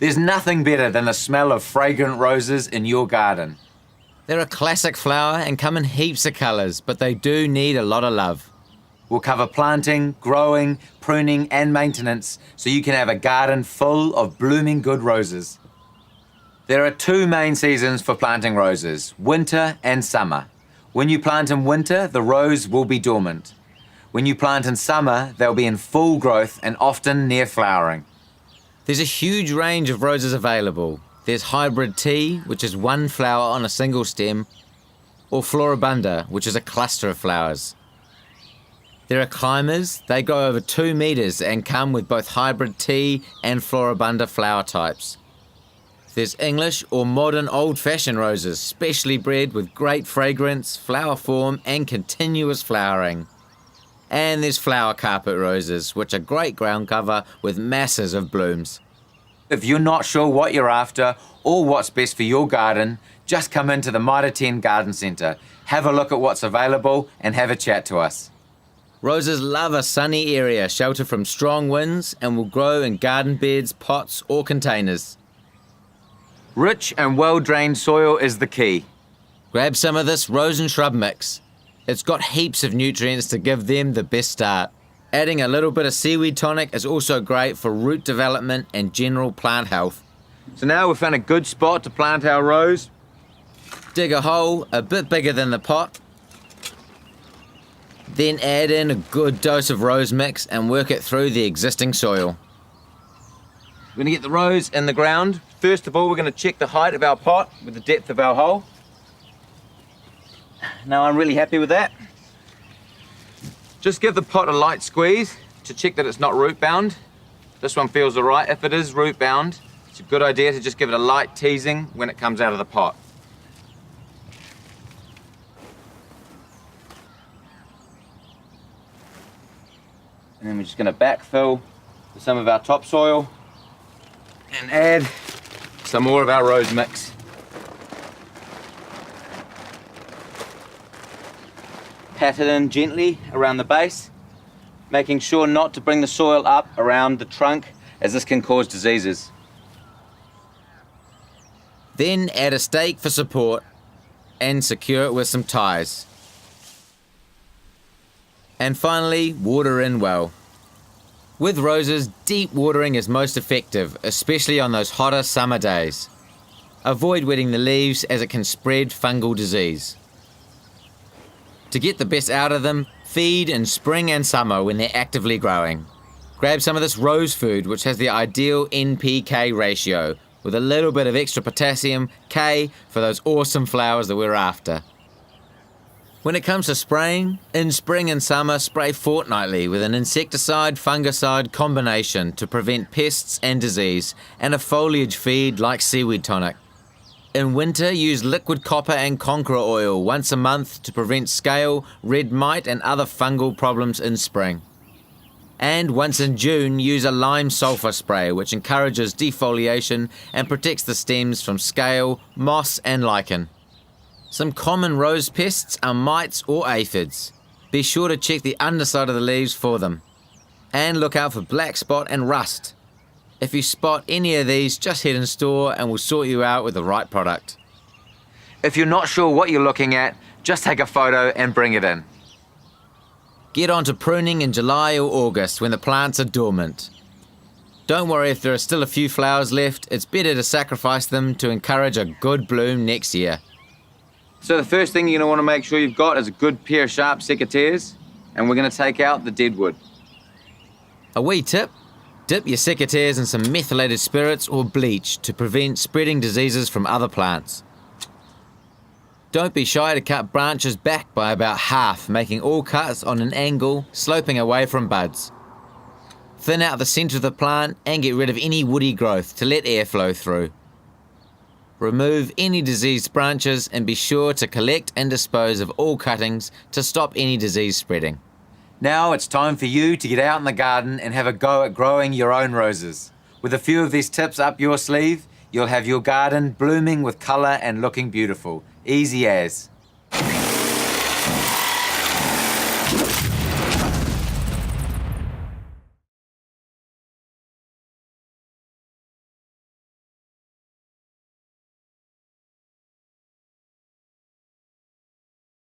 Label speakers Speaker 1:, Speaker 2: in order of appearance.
Speaker 1: There's nothing better than the smell of fragrant roses in your garden.
Speaker 2: They're a classic flower and come in heaps of colours, but they do need a lot of love.
Speaker 1: We'll cover planting, growing, pruning and maintenance so you can have a garden full of blooming good roses. There are two main seasons for planting roses, winter and summer. When you plant in winter, the rose will be dormant. When you plant in summer, they'll be in full growth and often near flowering.
Speaker 2: There's a huge range of roses available. There's hybrid tea, which is one flower on a single stem, or floribunda, which is a cluster of flowers. There are climbers. They grow over 2 meters and come with both hybrid tea and floribunda flower types. There's English or modern old-fashioned roses, specially bred with great fragrance, flower form and continuous flowering. And there's flower carpet roses, which are great ground cover with masses of blooms.
Speaker 1: If you're not sure what you're after or what's best for your garden, just come into the Mitre 10 Garden Centre, have a look at what's available and have a chat to us.
Speaker 2: Roses love a sunny area, sheltered from strong winds, and will grow in garden beds, pots or containers.
Speaker 1: Rich and well-drained soil is the key.
Speaker 2: Grab some of this rose and shrub mix. It's got heaps of nutrients to give them the best start. Adding a little bit of seaweed tonic is also great for root development and general plant health.
Speaker 1: So now we've found a good spot to plant our rose.
Speaker 2: Dig a hole a bit bigger than the pot. Then add in a good dose of rose mix and work it through the existing soil.
Speaker 1: We're going to get the rose in the ground. First of all, we're going to check the height of our pot with the depth of our hole. Now I'm really happy with that. Just give the pot a light squeeze to check that it's not root bound. This one feels all right. If it is root bound, it's a good idea to just give it a light teasing when it comes out of the pot. And then we're just going to backfill with some of our topsoil and add some more of our rose mix. Pat it in gently around the base, making sure not to bring the soil up around the trunk, as this can cause diseases.
Speaker 2: Then add a stake for support and secure it with some ties. And finally, water in well. With roses, deep watering is most effective, especially on those hotter summer days. Avoid wetting the leaves as it can spread fungal disease. To get the best out of them, feed in spring and summer when they're actively growing. Grab some of this rose food, which has the ideal NPK ratio, with a little bit of extra potassium, K, for those awesome flowers that we're after. When it comes to spraying, in spring and summer, spray fortnightly with an insecticide-fungicide combination to prevent pests and disease, and a foliage feed like seaweed tonic. In winter, use liquid copper and conker oil once a month to prevent scale, red mite and other fungal problems in spring. And once in June, use a lime sulfur spray, which encourages defoliation and protects the stems from scale, moss and lichen. Some common rose pests are mites or aphids. Be sure to check the underside of the leaves for them. And look out for black spot and rust. If you spot any of these, just head in store and we'll sort you out with the right product.
Speaker 1: If you're not sure what you're looking at, just take a photo and bring it in.
Speaker 2: Get on to pruning in July or August when the plants are dormant. Don't worry if there are still a few flowers left, it's better to sacrifice them to encourage a good bloom next year.
Speaker 1: So the first thing you're going to want to make sure you've got is a good pair of sharp secateurs, and we're going to take out the dead wood.
Speaker 2: A wee tip, dip your secateurs in some methylated spirits or bleach to prevent spreading diseases from other plants. Don't be shy to cut branches back by about half, making all cuts on an angle, sloping away from buds. Thin out the centre of the plant and get rid of any woody growth to let air flow through. Remove any diseased branches and be sure to collect and dispose of all cuttings to stop any disease spreading.
Speaker 1: Now it's time for you to get out in the garden and have a go at growing your own roses. With a few of these tips up your sleeve, you'll have your garden blooming with colour and looking beautiful. Easy as.